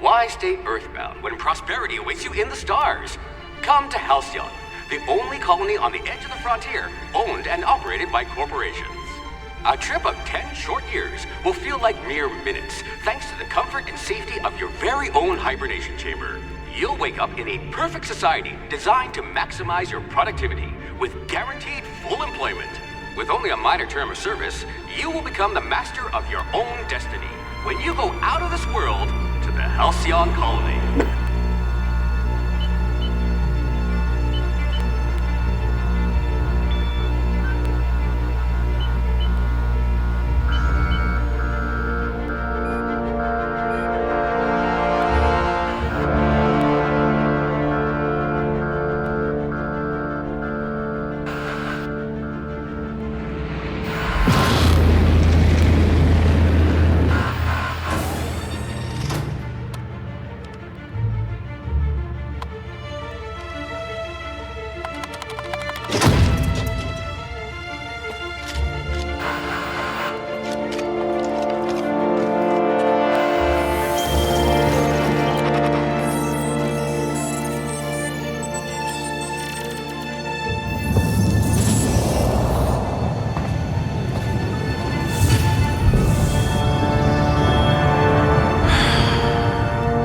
Why stay earthbound when prosperity awaits you in the stars? Come to Halcyon, the only colony on the edge of the frontier, owned and operated by corporations. A trip of 10 short years will feel like mere minutes, thanks to the comfort and safety of your very own hibernation chamber. You'll wake up in a perfect society designed to maximize your productivity with guaranteed full employment. With only a minor term of service, you will become the master of your own destiny when you go out of this world to the Halcyon colony.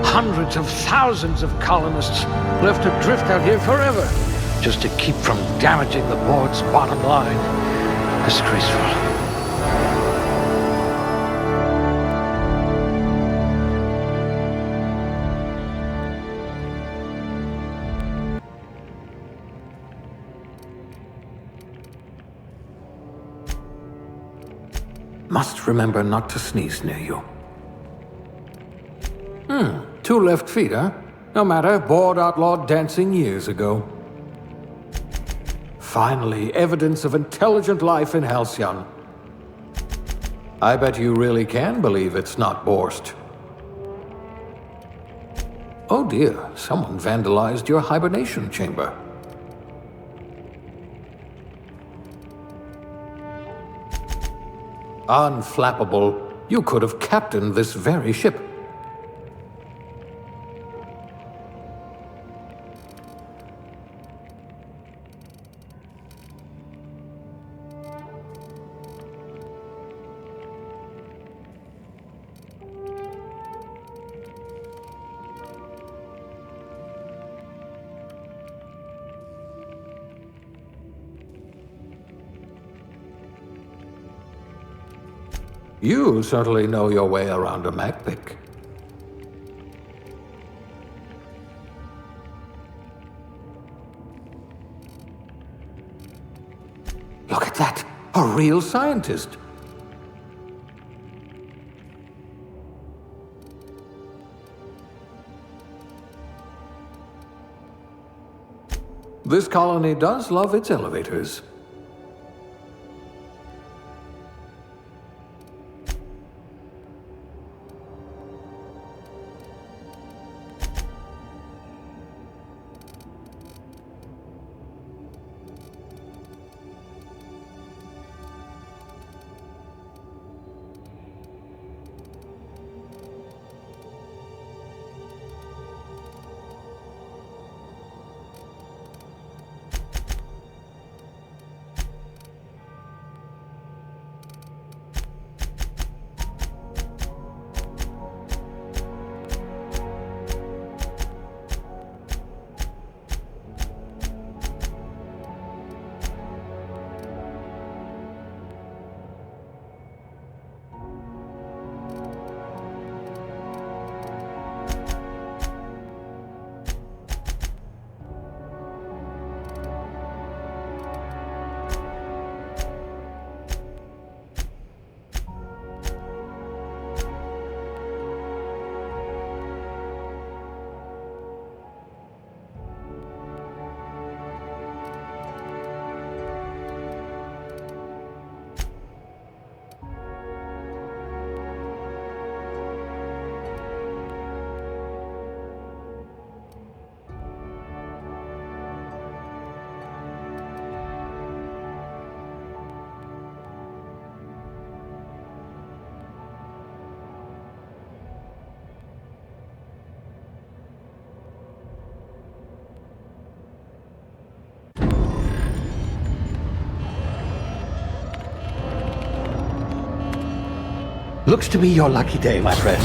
Hundreds of thousands of colonists left adrift out here forever, just to keep from damaging the board's bottom line. Disgraceful. Must remember not to sneeze near you. 2 left feet, huh? No matter, board outlawed dancing years ago. Finally, evidence of intelligent life in Halcyon. I bet you really can believe it's not Borst. Oh dear, someone vandalized your hibernation chamber. Unflappable, you could have captained this very ship. You certainly know your way around a MacPick. Look at that! A real scientist! This colony does love its elevators. Looks to be your lucky day, my friend.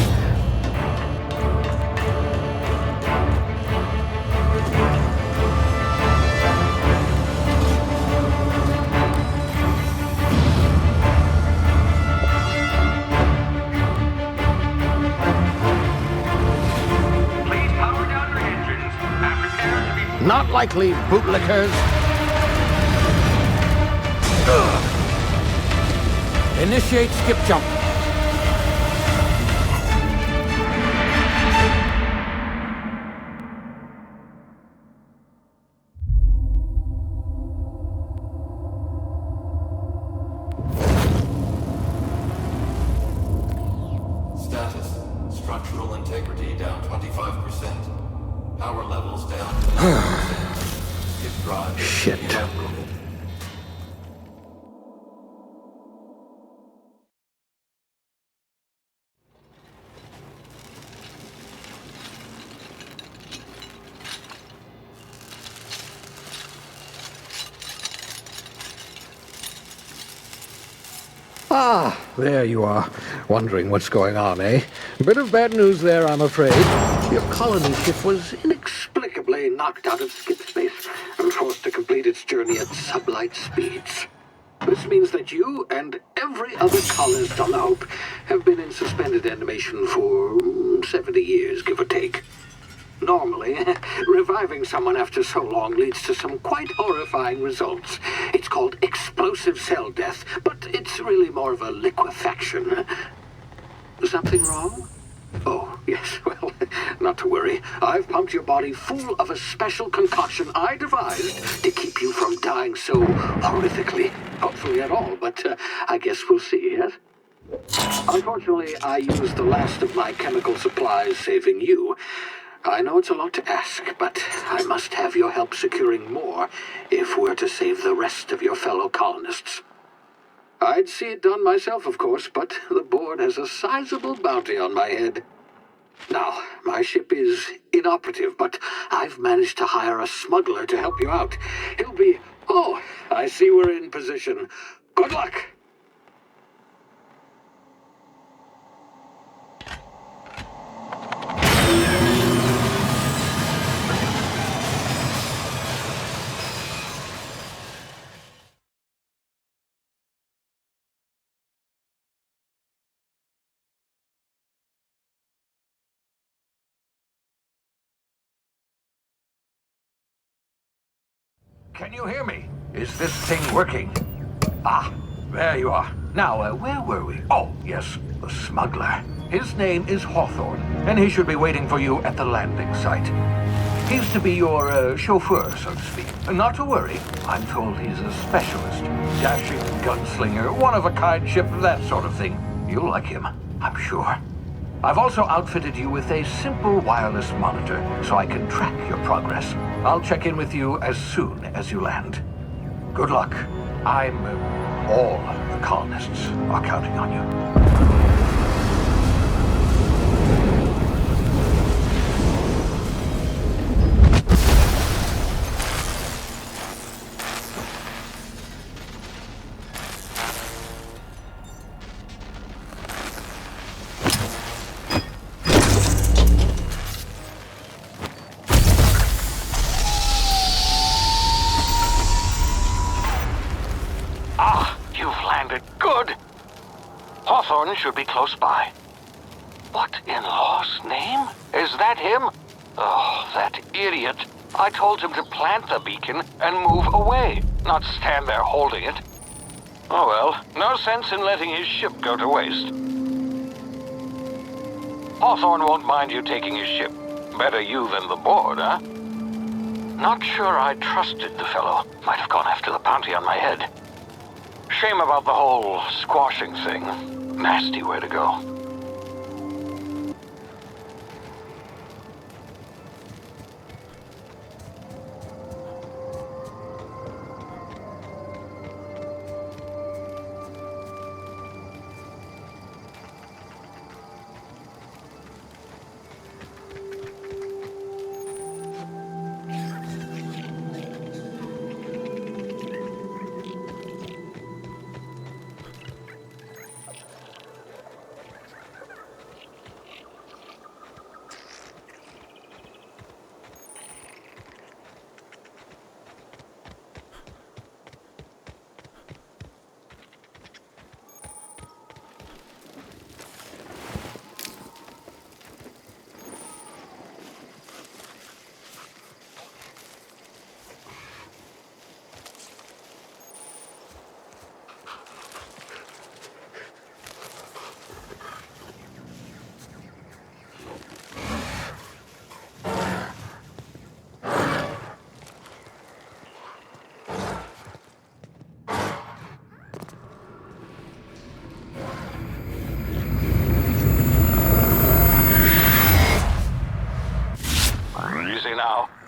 Please power down your engines and prepare to be... Not likely, bootlickers. Initiate skip jump. Status. Structural integrity down 25%. Power levels down to 90%. Skip drive Shit. inoperable. Ah, there you are. Wondering what's going on, eh? Bit of bad news there, I'm afraid. Your colony ship was inexplicably knocked out of skip space and forced to complete its journey at sublight speeds. This means that you and every other colonist on the Hope have been in suspended animation for 70 years, give or take. Normally, reviving someone after so long leads to some quite horrifying results. It's called explosive cell death, but it's really more of a liquefaction. Something wrong? Oh, yes, well, not to worry. I've pumped your body full of a special concoction I devised to keep you from dying so horrifically. Hopefully at all, but I guess we'll see, yes? Unfortunately, I used the last of my chemical supplies saving you. I know it's a lot to ask, but I must have your help securing more if we're to save the rest of your fellow colonists. I'd see it done myself, of course, but the board has a sizable bounty on my head. Now, my ship is inoperative, but I've managed to hire a smuggler to help you out. He'll be... Oh, I see we're in position. Good luck! Can you hear me? Is this thing working? Ah, there you are. Now, where were we? Oh, yes, the smuggler. His name is Hawthorne, and he should be waiting for you at the landing site. He's to be your chauffeur, so to speak. Not to worry, I'm told he's a specialist. Dashing gunslinger, one-of-a-kind ship, that sort of thing. You'll like him, I'm sure. I've also outfitted you with a simple wireless monitor, so I can track your progress. I'll check in with you as soon as you land. Good luck. All the colonists are counting on you. Hawthorne should be close by. What in law's name? Is that him? Oh, that idiot. I told him to plant the beacon and move away, not stand there holding it. Oh well, no sense in letting his ship go to waste. Hawthorne won't mind you taking his ship. Better you than the board, huh? Not sure I trusted the fellow. Might have gone after the bounty on my head. Shame about the whole squashing thing. Nasty way to go.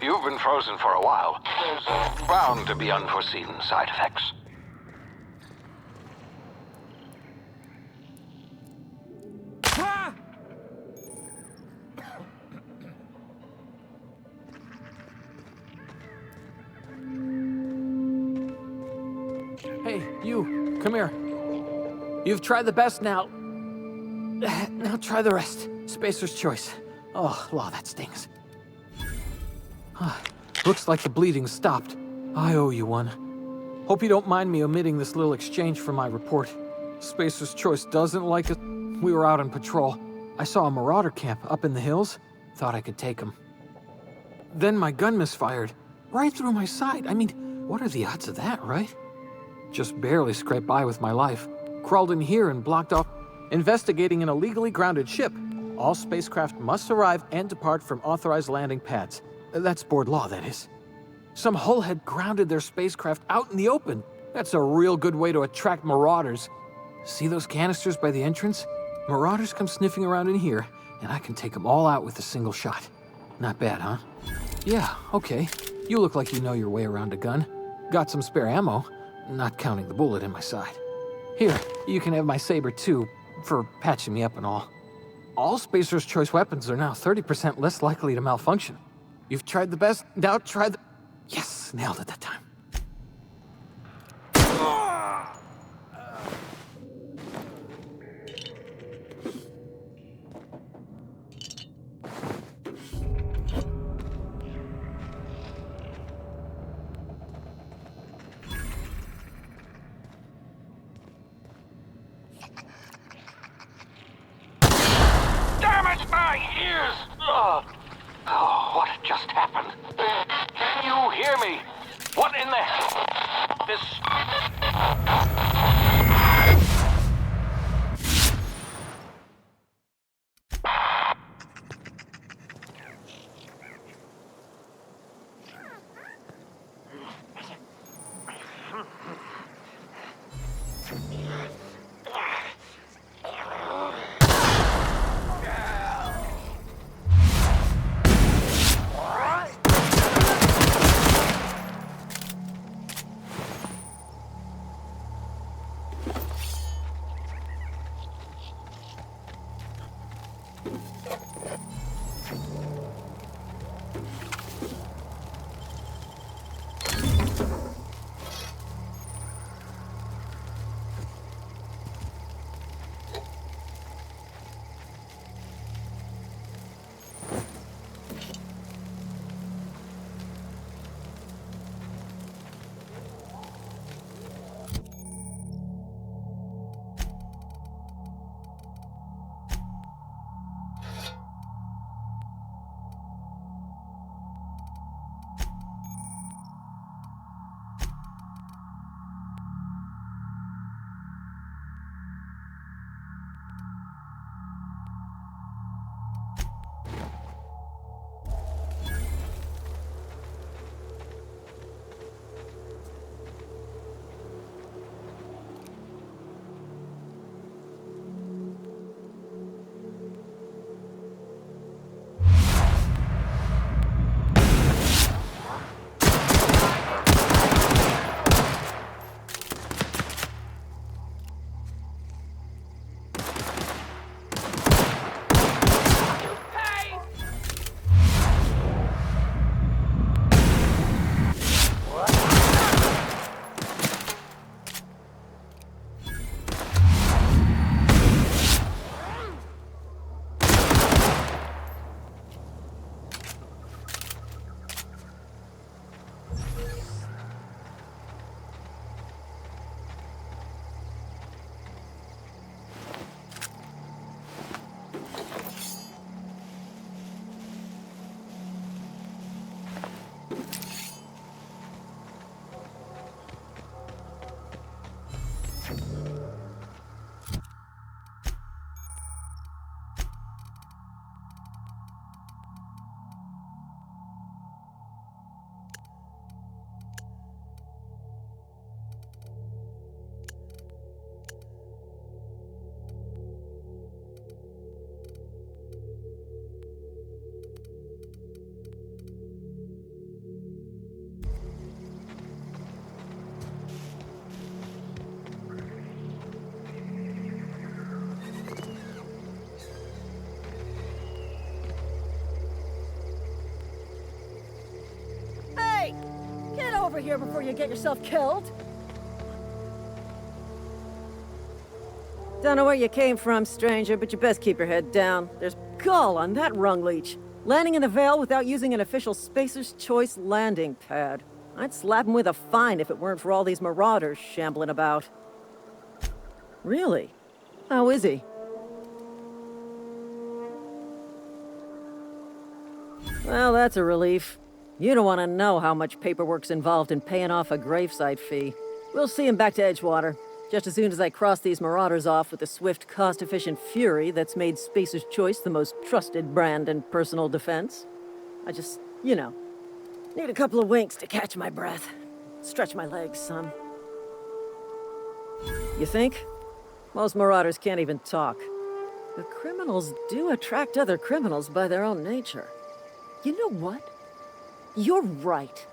You've been frozen for a while. There's bound to be unforeseen side effects. Hey, you, come here. You've tried the best now. Now try the rest. Spacer's choice. Oh, law, that stings. Looks like the bleeding stopped. I owe you one. Hope you don't mind me omitting this little exchange from my report. Spacer's choice doesn't like it. We were out on patrol. I saw a marauder camp up in the hills. Thought I could take him. Then my gun misfired. Right through my side. I mean, what are the odds of that, right? Just barely scraped by with my life. Crawled in here and blocked off. Investigating an illegally grounded ship. All spacecraft must arrive and depart from authorized landing pads. That's board law, that is. Some hull had grounded their spacecraft out in the open. That's a real good way to attract marauders. See those canisters by the entrance? Marauders come sniffing around in here, and I can take them all out with a single shot. Not bad, huh? Yeah, okay. You look like you know your way around a gun. Got some spare ammo, not counting the bullet in my side. Here, you can have my saber too, for patching me up and all. All Spacer's Choice weapons are now 30% less likely to malfunction. You've tried the best, now try the... Yes, nailed it that time. Damn it, my ears! Oh, what just happened? Can you hear me? What in the hell? This... over here before you get yourself killed. Don't know where you came from, stranger, but you best keep your head down. There's gall on that rung leech. Landing in the Vale without using an official Spacer's Choice landing pad. I'd slap him with a fine if it weren't for all these marauders shambling about. Really? How is he? Well, that's a relief. You don't want to know how much paperwork's involved in paying off a gravesite fee. We'll see him back to Edgewater, just as soon as I cross these marauders off with the swift, cost-efficient fury that's made Spacer's Choice the most trusted brand in personal defense. I just, need a couple of winks to catch my breath. Stretch my legs, son. You think? Most marauders can't even talk. But criminals do attract other criminals by their own nature. You know what? You're right.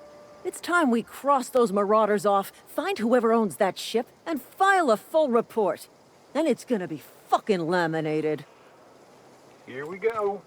It's time we cross those marauders off, find whoever owns that ship, and file a full report. Then it's gonna be fucking laminated. Here we go.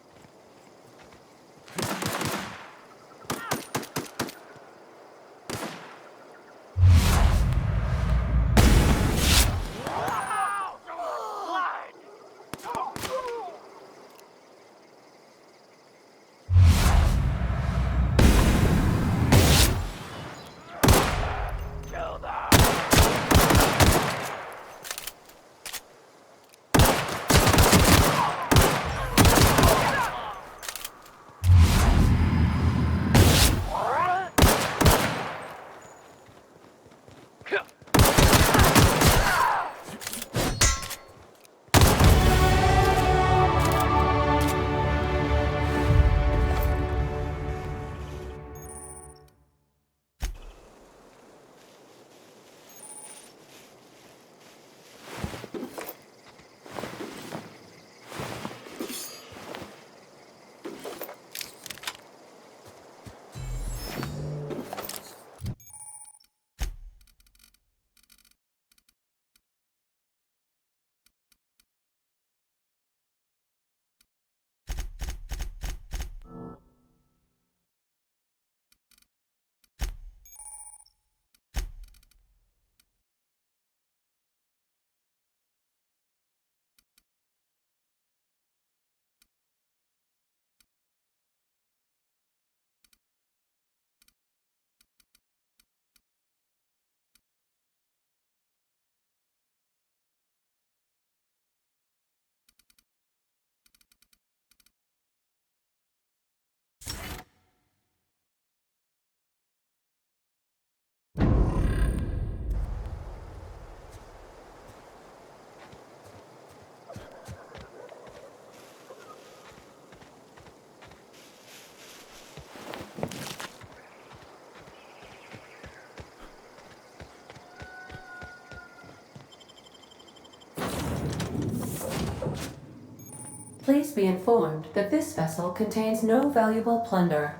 Please be informed that this vessel contains no valuable plunder.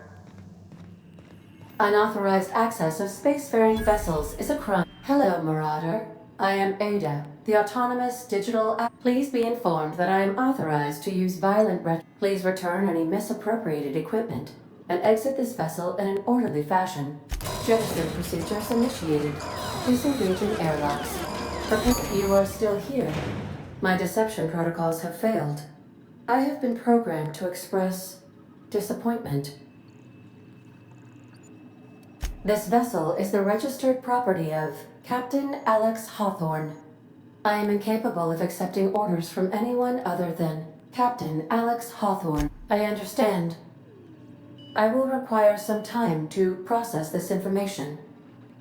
Unauthorized access of spacefaring vessels is a crime. Hello, Marauder. I am Ada, the autonomous digital Please be informed that I am authorized to use Please return any misappropriated equipment and exit this vessel in an orderly fashion. Jettison procedures initiated. Disengaging airlocks. You are still here. My deception protocols have failed. I have been programmed to express disappointment. This vessel is the registered property of Captain Alex Hawthorne. I am incapable of accepting orders from anyone other than Captain Alex Hawthorne. I understand. I will require some time to process this information.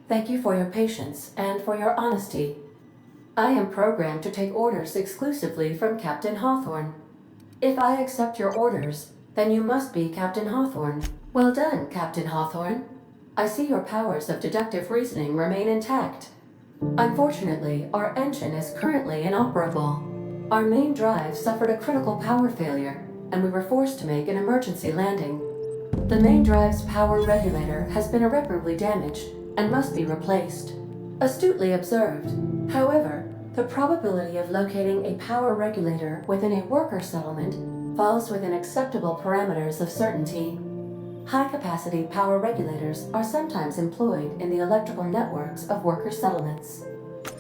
Thank you for your patience and for your honesty. I am programmed to take orders exclusively from Captain Hawthorne. If I accept your orders, then you must be Captain Hawthorne. Well done, Captain Hawthorne. I see your powers of deductive reasoning remain intact. Unfortunately, our engine is currently inoperable. Our main drive suffered a critical power failure, and we were forced to make an emergency landing. The main drive's power regulator has been irreparably damaged and must be replaced. Astutely observed. However, the probability of locating a power regulator within a worker settlement falls within acceptable parameters of certainty. High-capacity power regulators are sometimes employed in the electrical networks of worker settlements.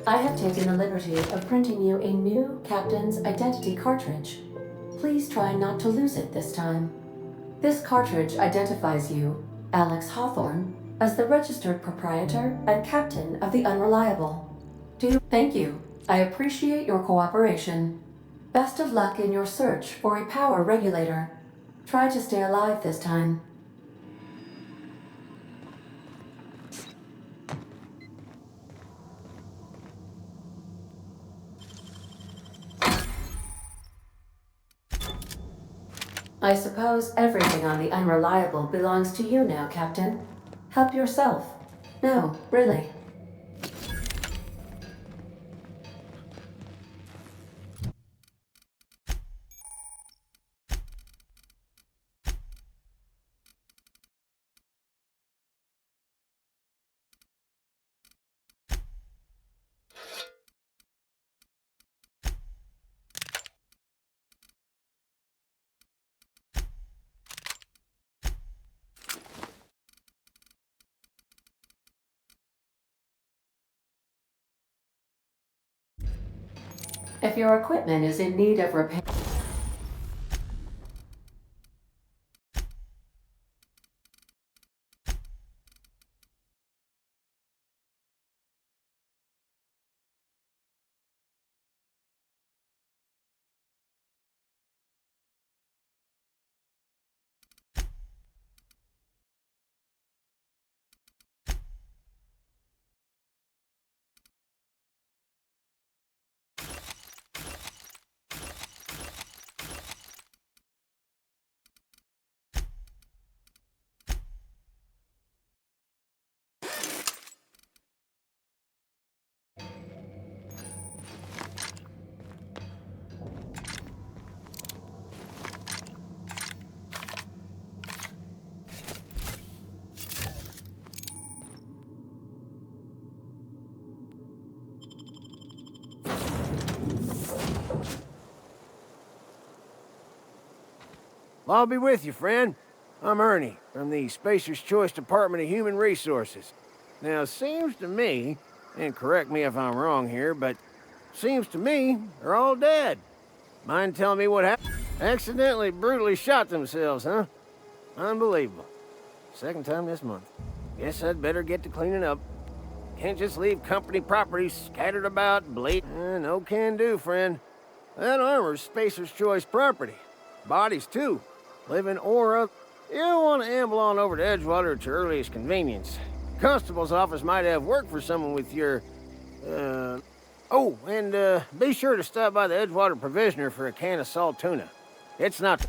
I have taken the liberty of printing you a new Captain's Identity cartridge. Please try not to lose it this time. This cartridge identifies you, Alex Hawthorne, as the registered proprietor and captain of the Unreliable. Thank you. I appreciate your cooperation. Best of luck in your search for a power regulator. Try to stay alive this time. I suppose everything on the Unreliable belongs to you now, Captain. Help yourself. No, really. If your equipment is in need of repair... I'll be with you, friend. I'm Ernie, from the Spacer's Choice Department of Human Resources. Now, seems to me, and correct me if I'm wrong here, but seems to me they're all dead. Mind telling me what happened? Accidentally, brutally shot themselves, huh? Unbelievable. Second time this month. Guess I'd better get to cleaning up. Can't just leave company property scattered about, no can do, friend. That armor's Spacer's Choice property. Bodies, too. Living aura. You don't want to amble on over to Edgewater at your earliest convenience. Constable's office might have work for someone with your, Oh, and, be sure to stop by the Edgewater Provisioner for a can of salt tuna. It's not...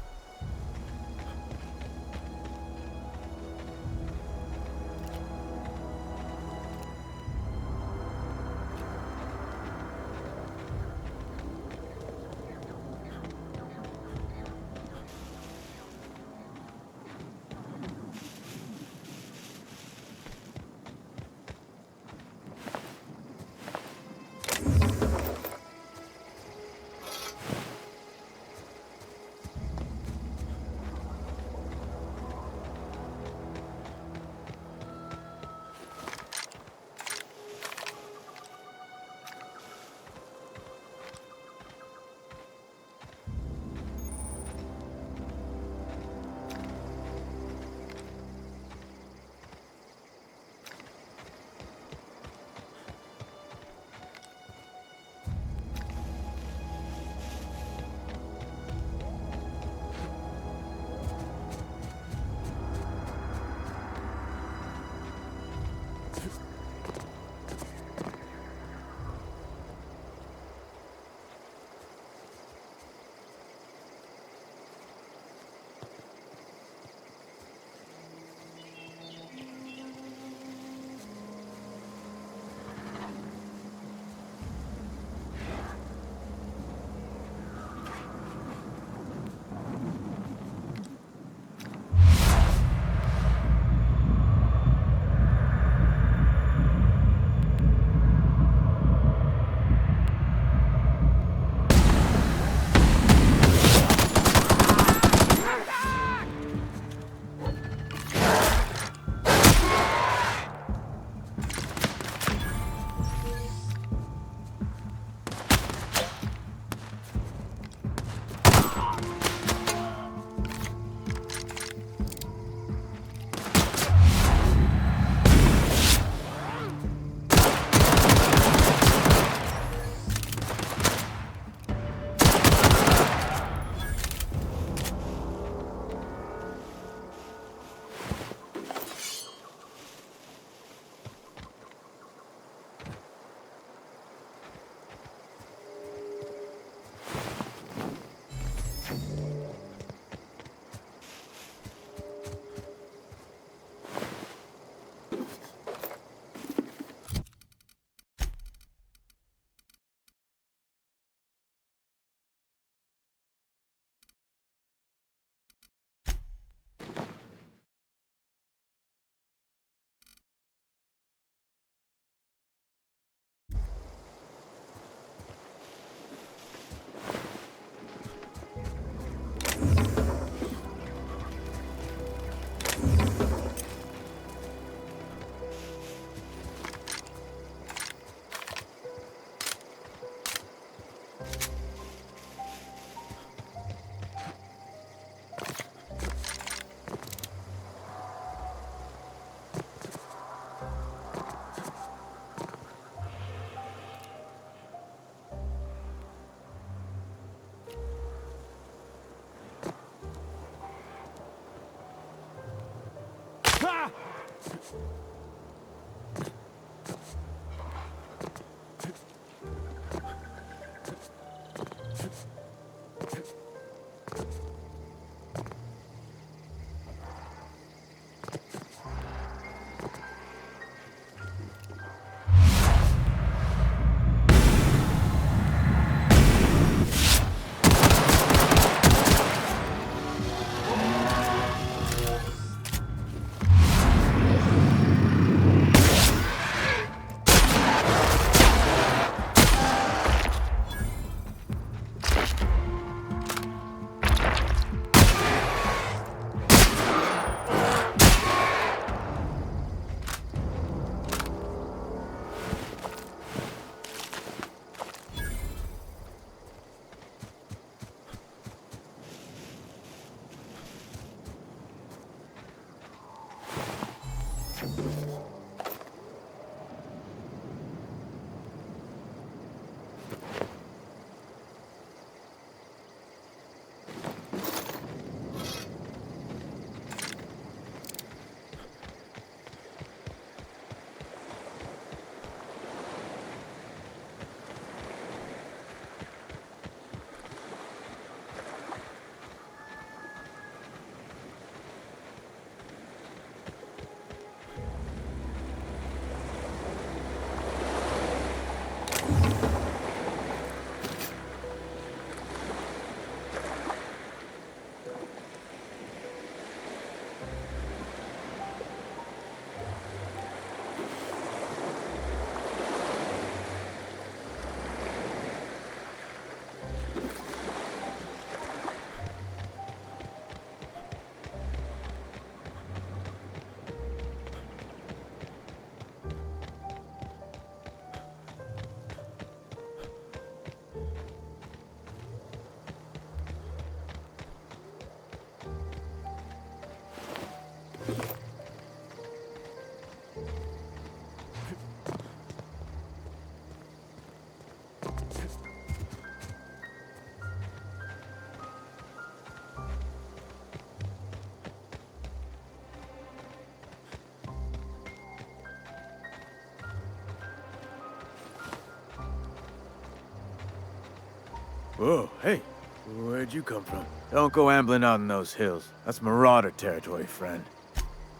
Whoa, hey, where'd you come from? Don't go ambling out in those hills. That's Marauder territory, friend.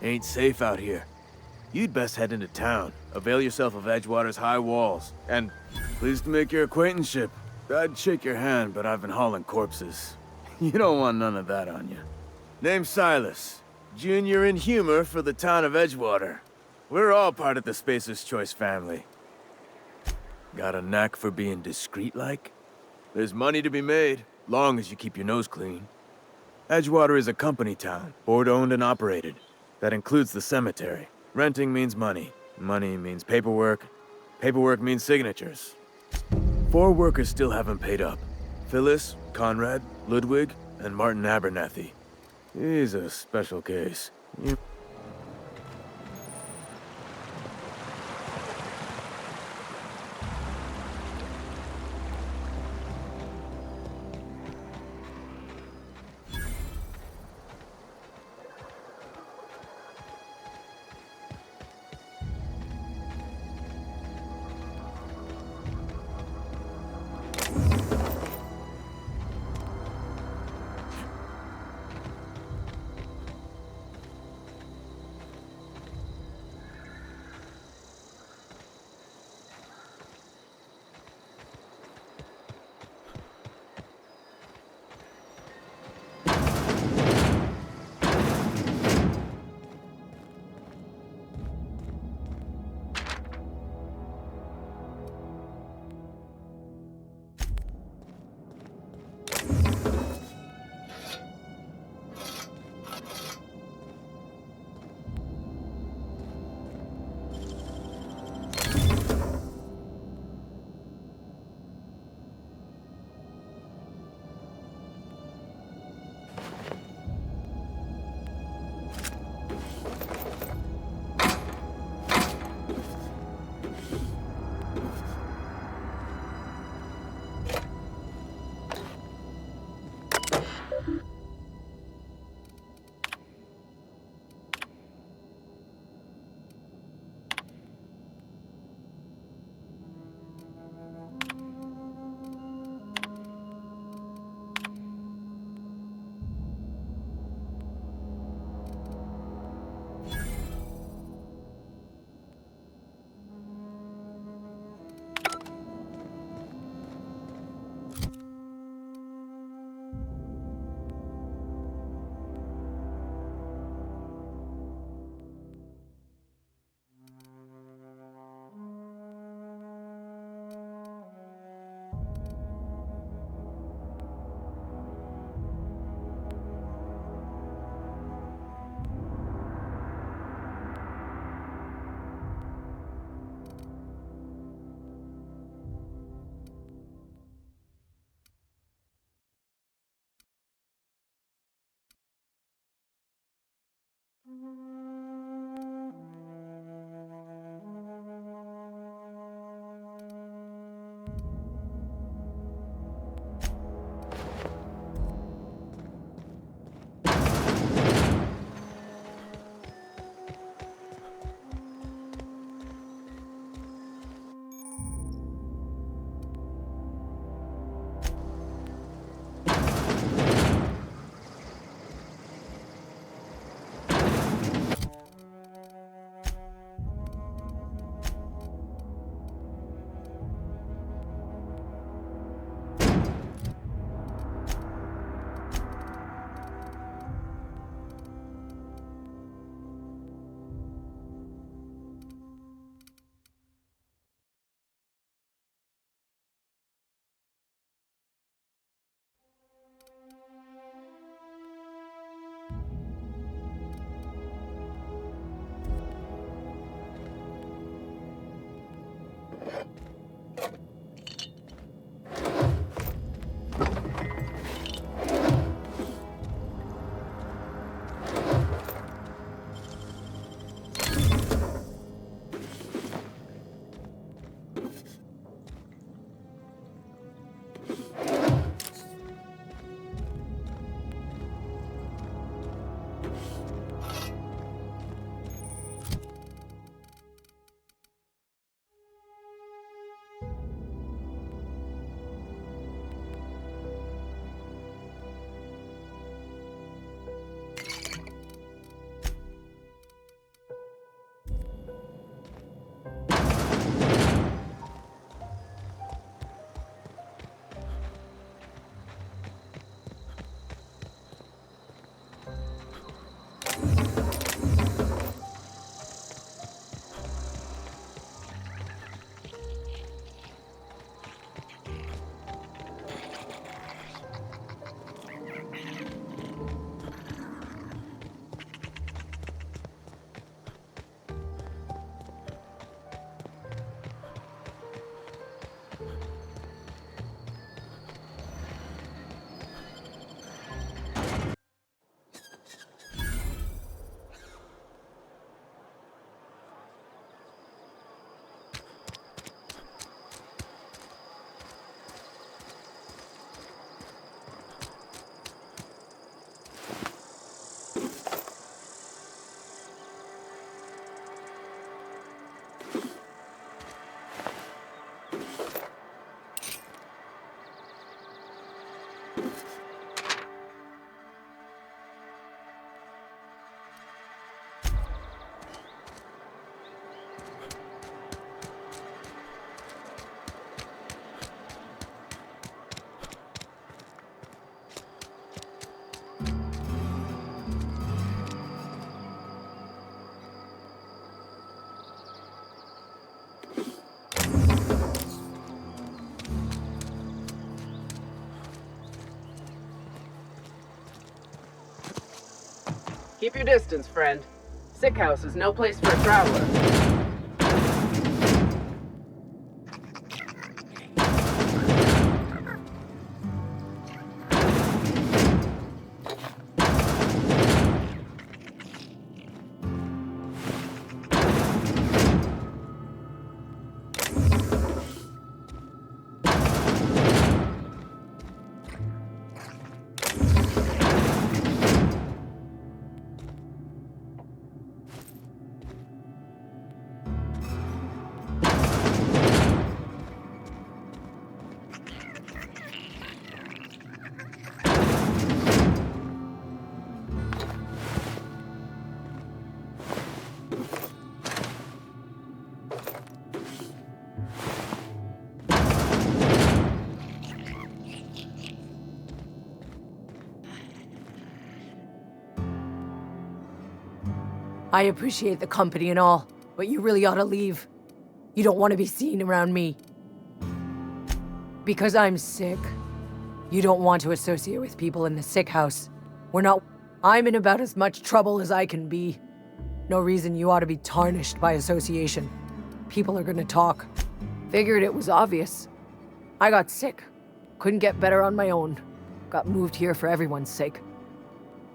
Ain't safe out here. You'd best head into town. Avail yourself of Edgewater's high walls. And pleased to make your acquaintanceship. I'd shake your hand, but I've been hauling corpses. You don't want none of that on you. Name's Silas. Junior in humor for the town of Edgewater. We're all part of the Spacer's Choice family. Got a knack for being discreet-like? There's money to be made, long as you keep your nose clean. Edgewater is a company town, board-owned and operated. That includes the cemetery. Renting means money. Money means paperwork. Paperwork means signatures. 4 workers still haven't paid up. Phyllis, Conrad, Ludwig, and Martin Abernathy. He's a special case. Keep your distance, friend. Sick house is no place for a traveler. I appreciate the company and all, but you really ought to leave. You don't want to be seen around me. Because I'm sick. You don't want to associate with people in the sick house. I'm in about as much trouble as I can be. No reason you ought to be tarnished by association. People are gonna talk. Figured it was obvious. I got sick. Couldn't get better on my own. Got moved here for everyone's sake.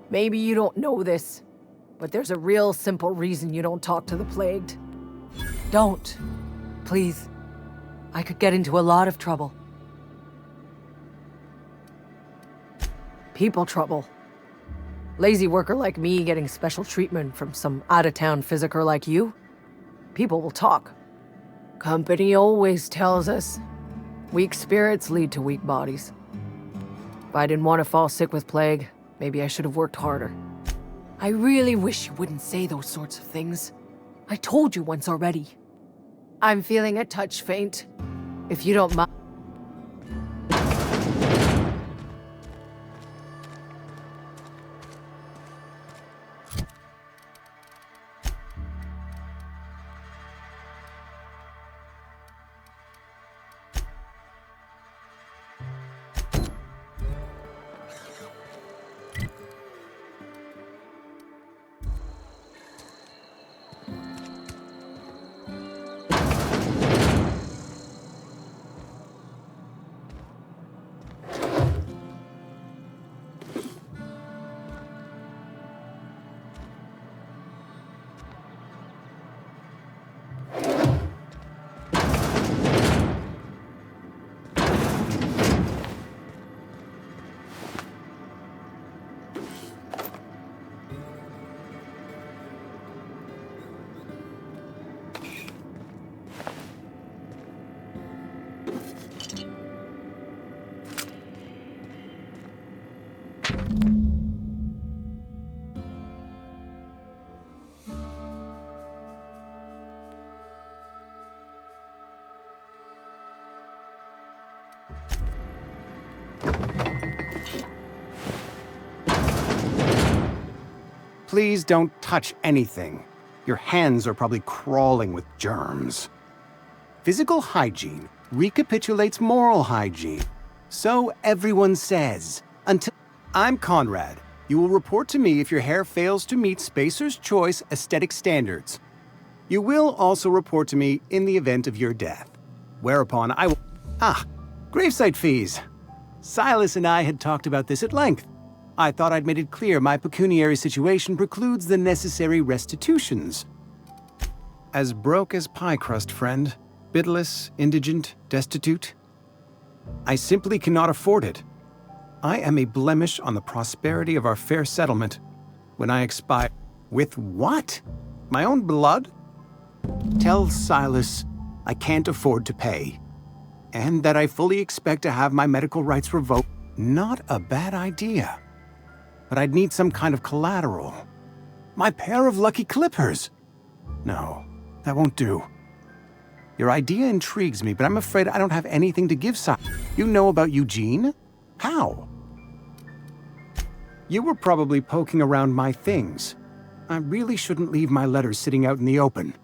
Maybe you don't know this, but there's a real simple reason you don't talk to the plagued. Don't. Please. I could get into a lot of trouble. People trouble. Lazy worker like me getting special treatment from some out-of-town physiker like you? People will talk. Company always tells us, weak spirits lead to weak bodies. If I didn't want to fall sick with plague, maybe I should have worked harder. I really wish you wouldn't say those sorts of things. I told you once already. I'm feeling a touch faint. If you don't mind. Please don't touch anything. Your hands are probably crawling with germs. Physical hygiene recapitulates moral hygiene. So everyone says. Until I'm Conrad. You will report to me if your hair fails to meet Spacer's Choice aesthetic standards. You will also report to me in the event of your death. Whereupon I will... gravesite fees. Silas and I had talked about this at length. I thought I'd made it clear my pecuniary situation precludes the necessary restitutions. As broke as pie crust, friend. Bidless, indigent, destitute. I simply cannot afford it. I am a blemish on the prosperity of our fair settlement. When I expire... With what? My own blood? Tell Silas I can't afford to pay. And that I fully expect to have my medical rights revoked. Not a bad idea. But I'd need some kind of collateral. My pair of lucky clippers. No, that won't do. Your idea intrigues me, but I'm afraid I don't have anything to give Silas. You know about Eugene? How? You were probably poking around my things. I really shouldn't leave my letters sitting out in the open.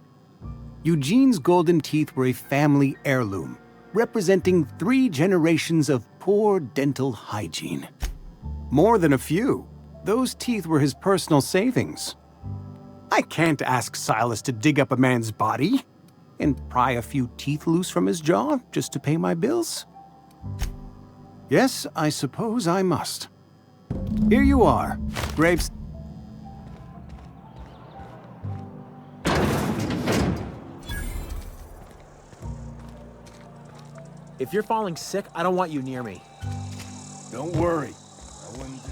Eugene's golden teeth were a family heirloom, representing 3 generations of poor dental hygiene. More than a few. Those teeth were his personal savings. I can't ask Silas to dig up a man's body and pry a few teeth loose from his jaw just to pay my bills. Yes, I suppose I must. Here you are, Graves. If you're falling sick, I don't want you near me. Don't worry. I wouldn't do...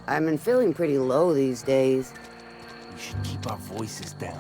I've been feeling pretty low these days. We should keep our voices down.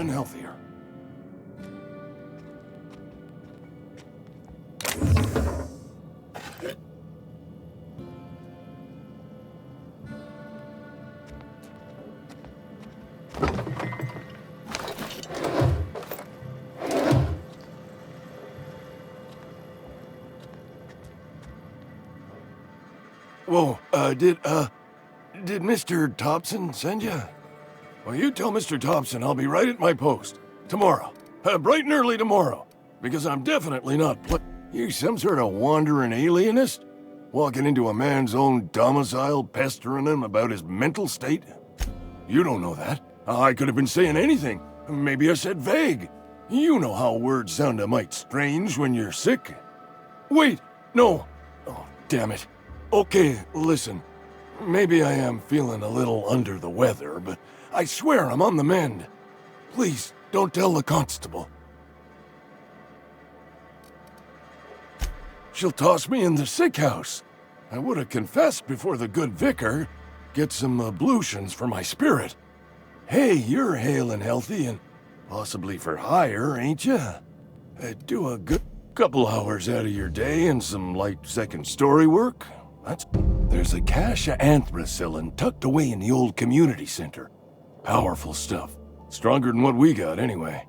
Healthier. Whoa, did Mr. Thompson send you? Well, you tell Mr. Thompson I'll be right at my post. Tomorrow. Bright and early tomorrow. Because I'm definitely not You some sort of wandering alienist? Walking into a man's own domicile, pestering him about his mental state? You don't know that. I could have been saying anything. Maybe I said vague. You know how words sound a mite strange when you're sick. Wait, no. Oh, damn it. Okay, listen. Maybe I am feeling a little under the weather, but I swear I'm on the mend. Please, don't tell the constable. She'll toss me in the sick house. I would have confessed before the good vicar. Get some ablutions for my spirit. Hey, you're hale and healthy and possibly for hire, ain't you? Do a good couple hours out of your day and some light second-story work. There's a cache of anthracillin tucked away in the old community center. Powerful stuff. Stronger than what we got, anyway.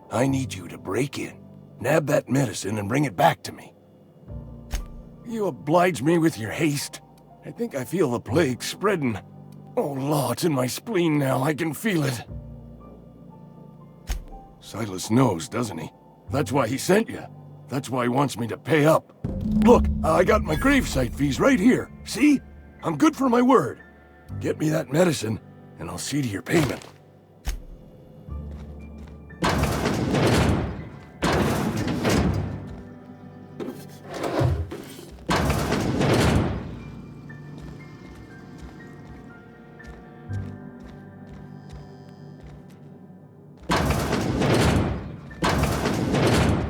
I need you to break in, nab that medicine, and bring it back to me. You oblige me with your haste. I think I feel the plague spreading. Oh, law, it's in my spleen now. I can feel it. Silas knows, doesn't he? That's why he sent you. That's why he wants me to pay up. Look, I got my gravesite fees right here. See? I'm good for my word. Get me that medicine, and I'll see to your payment.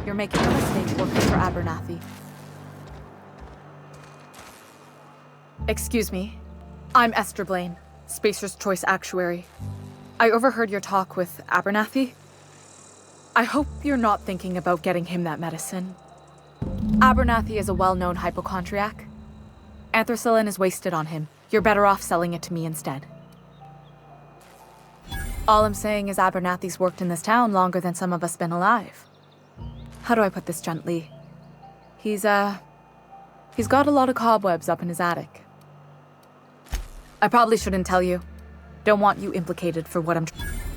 You're making a mistake working for Abernathy. Excuse me. I'm Esther Blaine, Spacer's Choice Actuary. I overheard your talk with Abernathy. I hope you're not thinking about getting him that medicine. Abernathy is a well-known hypochondriac. Anthracillin is wasted on him. You're better off selling it to me instead. All I'm saying is Abernathy's worked in this town longer than some of us been alive. How do I put this gently? He's got a lot of cobwebs up in his attic. I probably shouldn't tell you. Don't want you implicated for what I'm...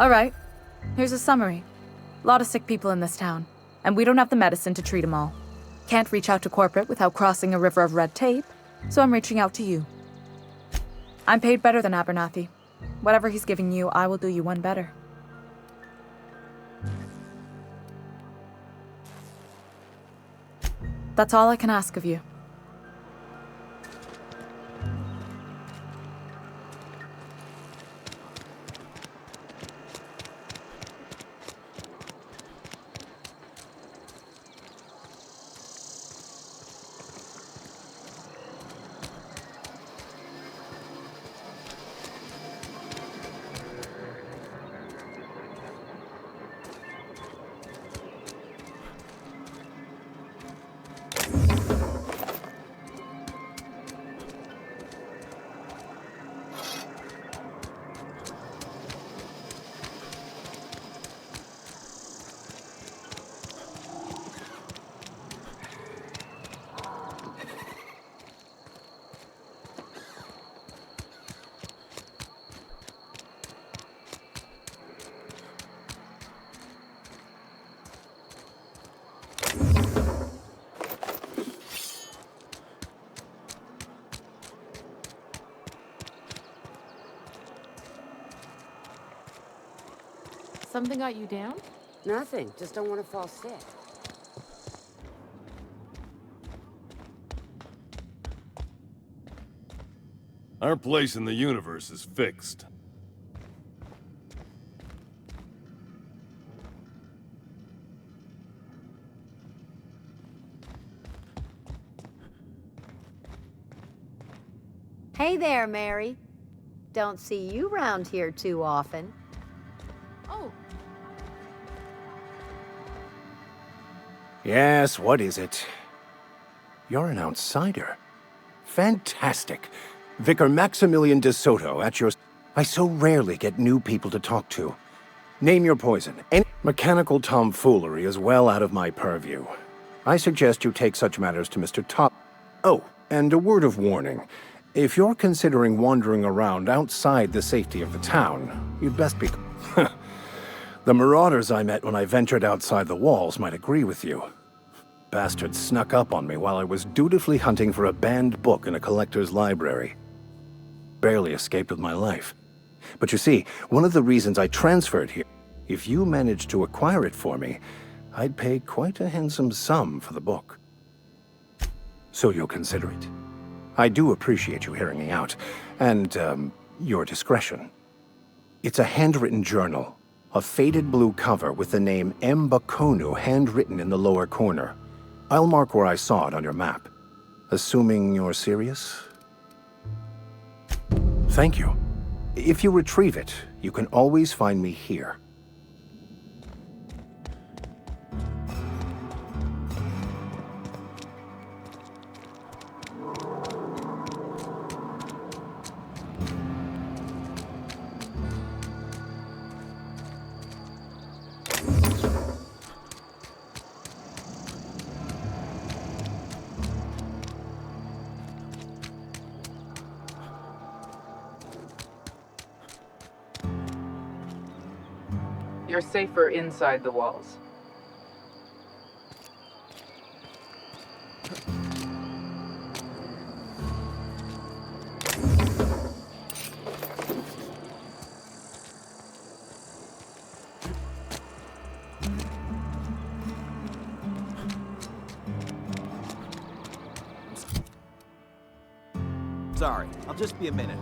Alright, here's a summary. A lot of sick people in this town, and we don't have the medicine to treat them all. Can't reach out to corporate without crossing a river of red tape, so I'm reaching out to you. I'm paid better than Abernathy. Whatever he's giving you, I will do you one better. That's all I can ask of you. Something got you down? Nothing. Just don't want to fall sick. Our place in the universe is fixed. Hey there, Mary. Don't see you round here too often. Oh. Yes, what is it? You're an outsider. Fantastic. Vicar Maximilian de Soto at your... I so rarely get new people to talk to. Name your poison. Any mechanical tomfoolery is well out of my purview. I suggest you take such matters to Mr. Top... Oh, and a word of warning. If you're considering wandering around outside the safety of the town, you'd best be... The marauders I met when I ventured outside the walls might agree with you. Bastards snuck up on me while I was dutifully hunting for a banned book in a collector's library. Barely escaped with my life. But you see, one of the reasons I transferred here, if you managed to acquire it for me, I'd pay quite a handsome sum for the book. So you'll consider it. I do appreciate you hearing me out, and, your discretion. It's a handwritten journal, a faded blue cover with the name M. Bakonu handwritten in the lower corner. I'll mark where I saw it on your map. Assuming you're serious? Thank you. If you retrieve it, you can always find me here. You're safer inside the walls. Sorry, I'll just be a minute.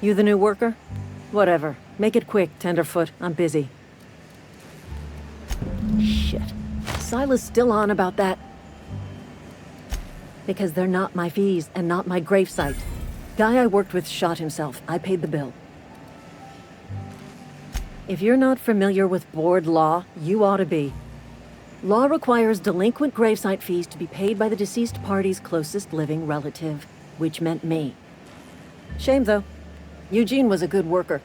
You the new worker? Whatever. Make it quick, Tenderfoot. I'm busy. Shit. Silas still on about that. Because they're not my fees and not my gravesite. Guy I worked with shot himself. I paid the bill. If you're not familiar with board law, you ought to be. Law requires delinquent gravesite fees to be paid by the deceased party's closest living relative, which meant me. Shame, though. Eugene was a good worker.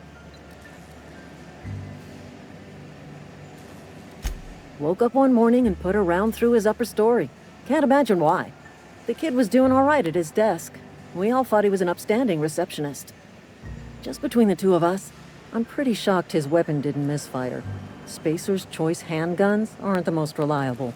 Woke up one morning and put a round through his upper story. Can't imagine why. The kid was doing all right at his desk. We all thought he was an upstanding receptionist. Just between the two of us, I'm pretty shocked his weapon didn't misfire. Spacer's Choice handguns aren't the most reliable.